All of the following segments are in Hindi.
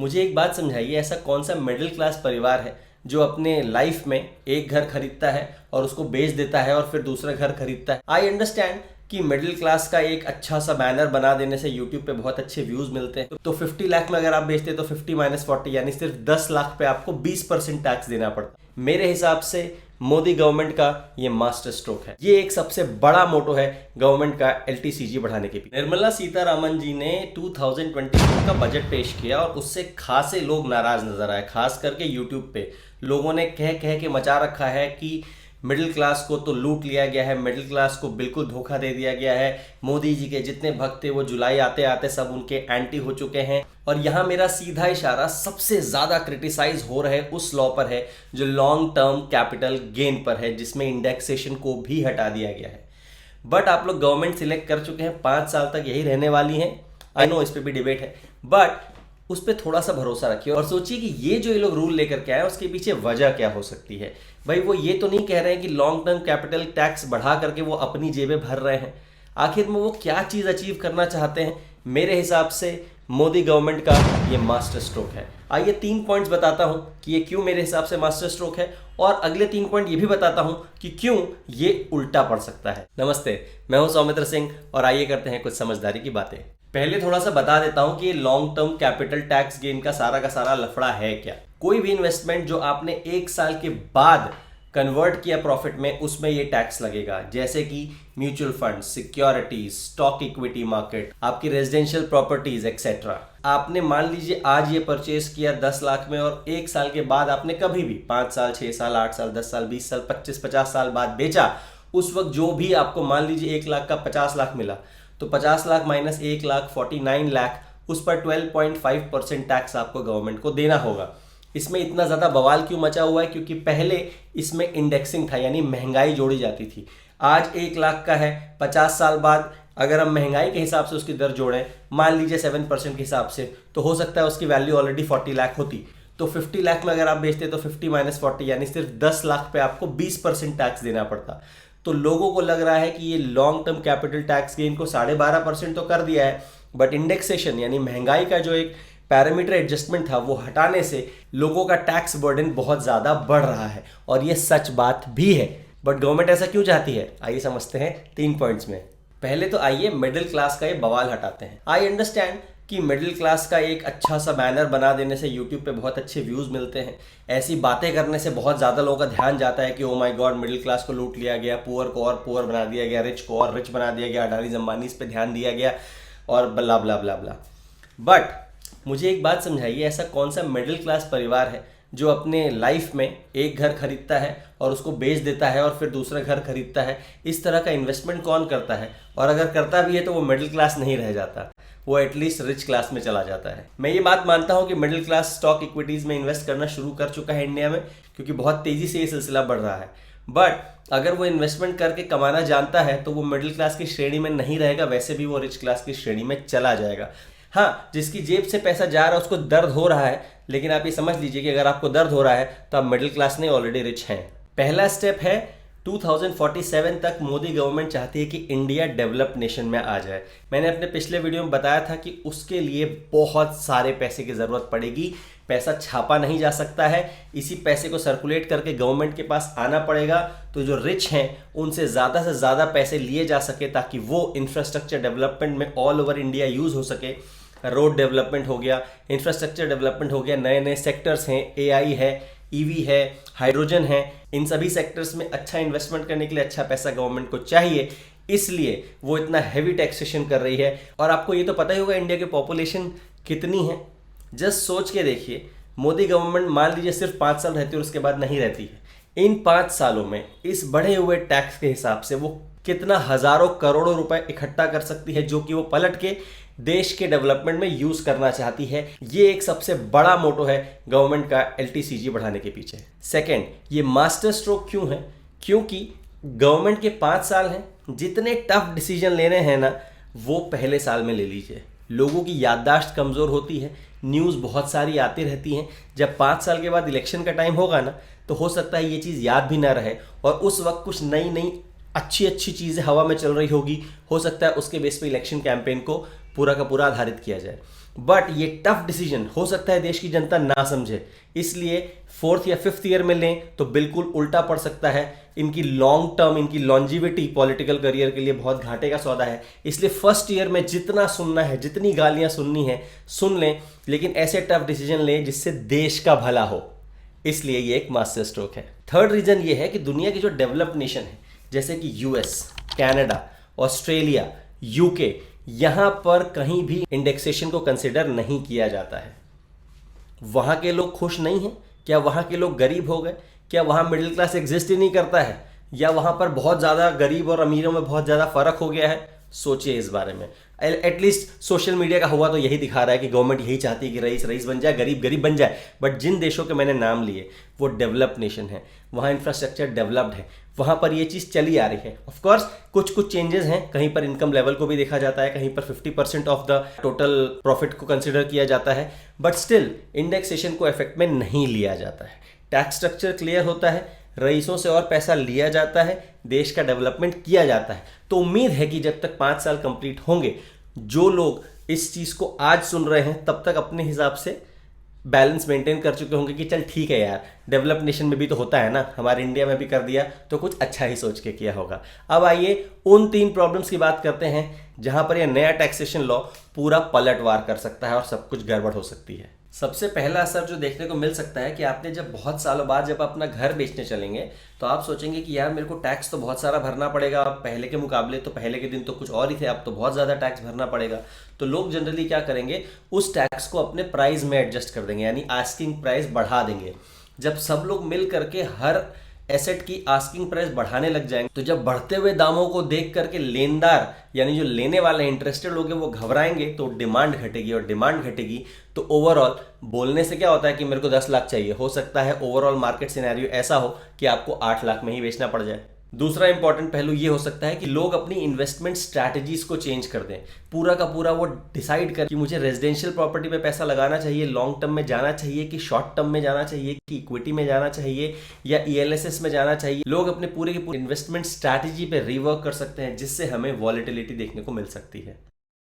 मुझे एक बात समझाइए, ऐसा कौन सा मिडिल क्लास परिवार है जो अपने लाइफ में एक घर खरीदता है और उसको बेच देता है और फिर दूसरा घर खरीदता है। आई अंडरस्टैंड कि मिडिल क्लास का एक अच्छा सा बैनर बना देने से यूट्यूब पे बहुत अच्छे व्यूज मिलते हैं, तो 50 लाख में अगर आप बेचते तो 50 - 40 यानी सिर्फ 10 लाख पे आपको 20% टैक्स देना पड़ता है। मेरे हिसाब से मोदी गवर्नमेंट का ये मास्टर स्ट्रोक है। ये एक सबसे बड़ा मोटो है गवर्नमेंट का एलटीसीजी बढ़ाने के पीछे। निर्मला सीतारामन जी ने 2022 का बजट पेश किया और उससे खासे लोग नाराज नजर आए, खास करके यूट्यूब पे लोगों ने कह कह के मचा रखा है कि मिडिल क्लास को तो लूट लिया गया है, मिडिल क्लास को बिल्कुल धोखा दे दिया गया है। मोदी जी के जितने भक्त थे वो जुलाई आते आते सब उनके एंटी हो चुके हैं। और यहाँ मेरा सीधा इशारा सबसे ज्यादा क्रिटिसाइज हो रहे उस लॉ पर है जो लॉन्ग टर्म कैपिटल गेन पर है, जिसमें इंडेक्सेशन को भी हटा दिया गया है। बट आप लोग गवर्नमेंट सिलेक्ट कर चुके हैं, 5 साल तक यही रहने वाली है। आई नो इस पर भी डिबेट है, बट उस पर थोड़ा सा भरोसा रखिए और सोचिए कि ये जो ये लोग रूल लेकर के आए उसके पीछे वजह क्या हो सकती है। भाई वो ये तो नहीं कह रहे हैं कि लॉन्ग टर्म कैपिटल टैक्स बढ़ा करके वो अपनी जेबें भर रहे हैं। आखिर में वो क्या चीज़ अचीव करना चाहते हैं? मेरे हिसाब से मोदी गवर्नमेंट का ये मास्टर स्ट्रोक है। आइए 3 पॉइंट्स बताता हूं कि ये क्यों मेरे हिसाब से मास्टर स्ट्रोक है, और अगले 3 पॉइंट ये भी बताता हूं कि क्यों ये उल्टा पड़ सकता है। नमस्ते, मैं हूं सौमित्र सिंह और आइए करते हैं कुछ समझदारी की बातें। पहले थोड़ा सा बता देता हूं कि ये long term capital tax gain का सारा लफड़ा है क्या। कोई भी इन्वेस्टमेंट जो आपने 1 साल के बाद कन्वर्ट किया प्रॉफिट में, उसमें ये टैक्स लगेगा। जैसे कि mutual fund, securities, stock equity market, आपकी रेजिडेंशियल प्रॉपर्टीज एक्सेट्रा। आपने मान लीजिए आज ये परचेज किया 10 लाख में और 1 साल के बाद आपने कभी भी 5 साल, 6 साल, 8 साल, 10 साल, 20 साल, 25-50 साल बाद बेचा, उस वक्त जो भी आपको मान लीजिए 1 लाख का 50 लाख मिला, तो 50 लाख माइनस 1 लाख 49 लाख, उस पर 12.5% टैक्स आपको गवर्नमेंट को देना होगा। इसमें इतना ज़्यादा बवाल क्यों मचा हुआ है? क्योंकि पहले इसमें इंडेक्सिंग था, यानी महंगाई जोड़ी जाती थी। आज 1 लाख का है, 50 साल बाद अगर हम महंगाई के हिसाब से उसकी दर जोड़ें, मान लीजिए 7% के हिसाब से, तो हो सकता है उसकी वैल्यू ऑलरेडी 40 लाख होती। तो 50 लाख में अगर आप बेचते तो 50 - 40 यानी सिर्फ 10 लाख पे आपको 20% टैक्स देना पड़ता। तो लोगों को लग रहा है कि ये long term capital tax gain को 12.5% तो कर दिया है, बट इंडेक्सेशन यानी महंगाई का जो एक पैरामीटर एडजस्टमेंट था वो हटाने से लोगों का टैक्स बर्डन बहुत ज़्यादा बढ़ रहा है, और ये सच बात भी है। बट गवर्नमेंट ऐसा क्यों चाहती है? आइए समझते हैं 3 पॉइंट्स में। पहले तो आइए मिडिल क्लास का ये बवाल हटाते हैं। आई अंडरस्टैंड कि मिडिल क्लास का एक अच्छा सा बैनर बना देने से यूट्यूब पे बहुत अच्छे व्यूज़ मिलते हैं। ऐसी बातें करने से बहुत ज़्यादा लोगों का ध्यान जाता है कि oh my God, middle class को लूट लिया गया, पुअर को और पुअर बना दिया गया, रिच को और रिच बना दिया गया, अडानी अंबानी पे ध्यान दिया गया और ब्ला ब्ला ब्ला ब्ला। बट मुझे एक बात समझाइए, ऐसा कौन सा मिडिल क्लास परिवार है जो अपने लाइफ में एक घर खरीदता है और उसको बेच देता है और फिर दूसरा घर खरीदता है? इस तरह का इन्वेस्टमेंट कौन करता है? और अगर करता भी है तो वो मिडिल क्लास नहीं रह जाता, वो एटलीस्ट रिच क्लास में चला जाता है। मैं ये बात मानता हूँ कि मिडिल क्लास स्टॉक इक्विटीज़ में इन्वेस्ट करना शुरू कर चुका है इंडिया में, क्योंकि बहुत तेज़ी से ये सिलसिला बढ़ रहा है। बट अगर वो इन्वेस्टमेंट करके कमाना जानता है तो वो मिडिल क्लास की श्रेणी में नहीं रहेगा, वैसे भी वो रिच क्लास की श्रेणी में चला जाएगा। हाँ, जिसकी जेब से पैसा जा रहा है उसको दर्द हो रहा है, लेकिन आप ये समझ लीजिए कि अगर आपको दर्द हो रहा है तो आप मिडिल क्लास नहीं, ऑलरेडी रिच हैं। पहला स्टेप है 2047 तक मोदी गवर्नमेंट चाहती है कि इंडिया डेवलप्ड नेशन में आ जाए। मैंने अपने पिछले वीडियो में बताया था कि उसके लिए बहुत सारे पैसे की ज़रूरत पड़ेगी। पैसा छापा नहीं जा सकता है, इसी पैसे को सर्कुलेट करके गवर्नमेंट के पास आना पड़ेगा, तो जो रिच हैं उनसे ज़्यादा से ज़्यादा पैसे लिए जा सके ताकि वो इंफ्रास्ट्रक्चर डेवलपमेंट में ऑल ओवर इंडिया यूज़ हो सके। रोड डेवलपमेंट हो गया, इंफ्रास्ट्रक्चर डेवलपमेंट हो गया, नए नए सेक्टर्स हैं, एआई है, ईवी है, हाइड्रोजन है, इन सभी सेक्टर्स में अच्छा इन्वेस्टमेंट करने के लिए अच्छा पैसा गवर्नमेंट को चाहिए, इसलिए वो इतना हैवी टैक्सेशन कर रही है। और आपको ये तो पता ही होगा इंडिया की पॉपुलेशन कितनी है। जस्ट सोच के देखिए, मोदी गवर्नमेंट मान लीजिए सिर्फ 5 साल रहती है और उसके बाद नहीं रहती है। इन 5 सालों में इस बढ़े हुए टैक्स के हिसाब से वो कितना हजारों करोड़ों रुपए इकट्ठा कर सकती है, जो कि वो पलट के देश के डेवलपमेंट में यूज करना चाहती है। ये एक सबसे बड़ा मोटो है गवर्नमेंट का एलटीसीजी बढ़ाने के पीछे। सेकंड, ये मास्टर स्ट्रोक क्यों है? क्योंकि गवर्नमेंट के 5 साल हैं, जितने टफ डिसीजन लेने हैं ना वो पहले साल में ले लीजिए। लोगों की याददाश्त कमज़ोर होती है, न्यूज़ बहुत सारी आती रहती हैं। जब 5 साल के बाद इलेक्शन का टाइम होगा ना तो हो सकता है ये चीज़ याद भी ना रहे, और उस वक्त कुछ नई नई अच्छी अच्छी चीज़ें हवा में चल रही होगी, हो सकता है उसके बेस पे इलेक्शन कैंपेन को पूरा का पूरा आधारित किया जाए। बट ये टफ डिसीजन हो सकता है देश की जनता ना समझे, इसलिए 4th या 5th ईयर में लें तो बिल्कुल उल्टा पड़ सकता है। इनकी लॉन्ग टर्म, इनकी लॉन्जिविटी पॉलिटिकल करियर के लिए बहुत घाटे का सौदा है। इसलिए फर्स्ट ईयर में जितना सुनना है, जितनी गालियां सुननी है सुन लें, लेकिन ऐसे टफ डिसीजन लें जिससे देश का भला हो। इसलिए ये एक मास्टर स्ट्रोक है। थर्ड रीजन ये है कि दुनिया की जो डेवलप्ड नेशन है जैसे कि यूएस, कनाडा, ऑस्ट्रेलिया, यूके, यहां पर कहीं भी इंडेक्सेशन को कंसिडर नहीं किया जाता है। वहां के लोग खुश नहीं हैं? क्या वहां के लोग गरीब हो गए? क्या वहां मिडिल क्लास एग्जिस्ट ही नहीं करता है? या वहां पर बहुत ज़्यादा गरीब और अमीरों में बहुत ज़्यादा फर्क हो गया है? सोचिए इस बारे में। एटलीस्ट सोशल मीडिया का हुआ तो यही दिखा रहा है कि गवर्नमेंट यही चाहती है कि रईस रईस बन जाए, गरीब गरीब बन जाए। बट जिन देशों के मैंने नाम लिए वो डेवलप्ड नेशन है, वहाँ इंफ्रास्ट्रक्चर डेवलप्ड है, वहाँ पर ये चीज़ चली आ रही है। ऑफकोर्स कुछ चेंजेस हैं, कहीं पर इनकम लेवल को भी देखा जाता है, कहीं पर 50% ऑफ द टोटल प्रॉफिट को कंसिडर किया जाता है, बट स्टिल इंडेक्सेशन को इफेक्ट में नहीं लिया जाता है। टैक्स स्ट्रक्चर क्लियर होता है, रईसों से और पैसा लिया जाता है, देश का डेवलपमेंट किया जाता है। तो उम्मीद है कि जब तक 5 साल कंप्लीट होंगे, जो लोग इस चीज़ को आज सुन रहे हैं तब तक अपने हिसाब से बैलेंस मेंटेन कर चुके होंगे कि चल ठीक है यार, डेवलप्ड नेशन में भी तो होता है ना, हमारे इंडिया में भी कर दिया तो कुछ अच्छा ही सोच के किया होगा। अब आइए उन 3 प्रॉब्लम्स की बात करते हैं जहां पर यह नया टैक्सेशन लॉ पूरा पलटवार कर सकता है और सब कुछ गड़बड़ हो सकती है। सबसे पहला असर जो देखने को मिल सकता है कि आपने जब बहुत सालों बाद जब अपना घर बेचने चलेंगे तो आप सोचेंगे कि यार मेरे को टैक्स तो बहुत सारा भरना पड़ेगा। अब पहले के मुकाबले तो पहले के दिन तो कुछ और ही थे, अब तो बहुत ज़्यादा टैक्स भरना पड़ेगा। तो लोग जनरली क्या करेंगे, उस टैक्स को अपने प्राइस में एडजस्ट कर देंगे, यानी आस्किंग प्राइस बढ़ा देंगे। जब सब लोग मिल करके हर एसेट की आस्किंग प्राइस बढ़ाने लग जाएंगे तो जब बढ़ते हुए दामों को देख करके लेनदार यानी जो लेने वाले इंटरेस्टेड लोग हैं वो घबराएंगे, तो डिमांड घटेगी, और डिमांड घटेगी तो ओवरऑल बोलने से क्या होता है कि मेरे को 10 लाख चाहिए, हो सकता है ओवरऑल मार्केट सिनेरियो ऐसा हो कि आपको 8 लाख में ही बेचना पड़ जाए। दूसरा इंपॉर्टेंट पहलू ये हो सकता है कि लोग अपनी इन्वेस्टमेंट स्ट्रैटेजीज को चेंज कर दें। पूरा का पूरा वो डिसाइड कर कि मुझे रेजिडेंशियल प्रॉपर्टी पे पैसा लगाना चाहिए, लॉन्ग टर्म में जाना चाहिए कि शॉर्ट टर्म में जाना चाहिए कि इक्विटी में जाना चाहिए या ELSS में जाना चाहिए। लोग अपने पूरे की पूरी इन्वेस्टमेंट स्ट्रैटेजी पे रिवर्क कर सकते हैं, जिससे हमें वॉलेटिलिटी देखने को मिल सकती है।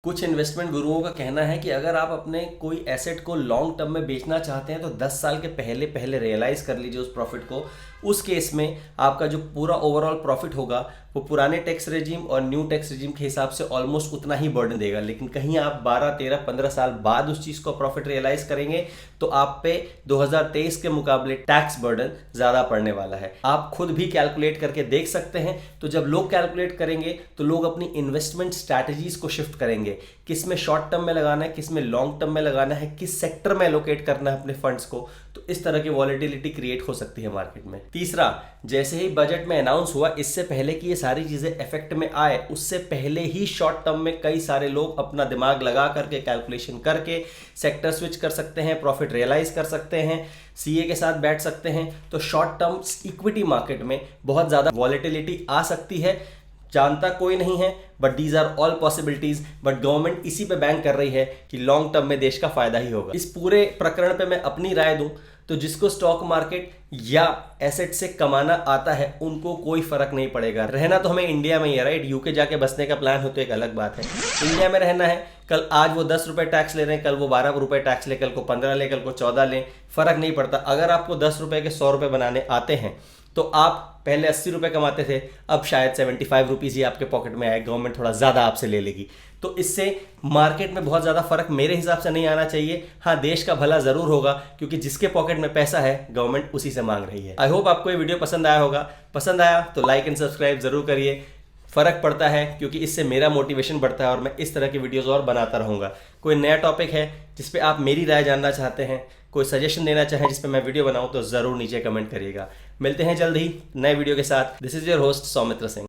कुछ इन्वेस्टमेंट गुरुओं का कहना है कि अगर आप अपने कोई एसेट को लॉन्ग टर्म में बेचना चाहते हैं तो 10 साल के पहले रियलाइज कर लीजिए उस प्रॉफिट को। उस केस में आपका जो पूरा ओवरऑल प्रॉफिट होगा वो पुराने टैक्स रेजिम और न्यू टैक्स रेजिम के हिसाब से ऑलमोस्ट उतना ही बर्डन देगा। लेकिन कहीं आप 12, 13, 15 साल बाद उस चीज़ को प्रॉफिट रियलाइज करेंगे तो आप पे 2023 के मुकाबले टैक्स बर्डन ज़्यादा पड़ने वाला है। आप खुद भी कैलकुलेट करके देख सकते हैं। तो जब लोग कैलकुलेट करेंगे तो लोग अपनी इन्वेस्टमेंट स्ट्रैटेजीज को शिफ्ट करेंगे, किस में शॉर्ट टर्म में लगाना है, किस में लॉन्ग टर्म में लगाना है, किस सेक्टर में एलोकेट करना है अपने फंड्स को। तो इस तरह की वॉलेटिलिटी क्रिएट हो सकती है मार्केट में। तीसरा, जैसे ही बजट में अनाउंस हुआ, इससे पहले कि ये सारी चीजें इफेक्ट में आए, उससे पहले ही शॉर्ट टर्म में कई सारे लोग अपना दिमाग लगा करके कैलकुलेशन करके सेक्टर स्विच कर सकते हैं, प्रॉफिट रियलाइज कर सकते हैं, CA के साथ बैठ सकते हैं। तो शॉर्ट टर्म इक्विटी मार्केट में बहुत ज्यादा वॉलेटिलिटी आ सकती है। जानता कोई नहीं है, but these are all possibilities. But government इसी पे बैंक कर रही है कि लॉन्ग टर्म में देश का फायदा ही होगा। इस पूरे प्रकरण पे मैं अपनी राय दूं तो जिसको स्टॉक मार्केट या एसेट से कमाना आता है उनको कोई फर्क नहीं पड़ेगा। रहना तो हमें इंडिया में ही है, राइट। यूके जाके बसने का प्लान हो तो एक अलग बात है। इंडिया में रहना है, कल आज वो 10 रुपए टैक्स ले रहे हैं, कल वो 12 रुपए टैक्स ले, कल को 15 ले, कल को 14 ले, फर्क नहीं पड़ता। अगर आपको 10 रुपए के 100 रुपए बनाने आते हैं तो आप पहले 80 रुपए कमाते थे, अब शायद 75 रुपीज़ ही आपके पॉकेट में आए, गवर्नमेंट थोड़ा ज़्यादा आपसे ले लेगी। तो इससे मार्केट में बहुत ज़्यादा फर्क मेरे हिसाब से नहीं आना चाहिए। हाँ, देश का भला ज़रूर होगा क्योंकि जिसके पॉकेट में पैसा है गवर्नमेंट उसी से मांग रही है। आई होप आपको ये वीडियो पसंद आया होगा। पसंद आया तो लाइक एंड सब्सक्राइब जरूर करिए। फ़र्क पड़ता है क्योंकि इससे मेरा मोटिवेशन बढ़ता है और मैं इस तरह की वीडियोज़ और बनाता रहूँगा। कोई नया टॉपिक है जिस पे आप मेरी राय जानना चाहते हैं, कोई सजेशन देना चाहें जिस पे मैं वीडियो बनाऊं, तो ज़रूर नीचे कमेंट करिएगा। मिलते हैं जल्द ही नए वीडियो के साथ। This is your host Saumitra Singh.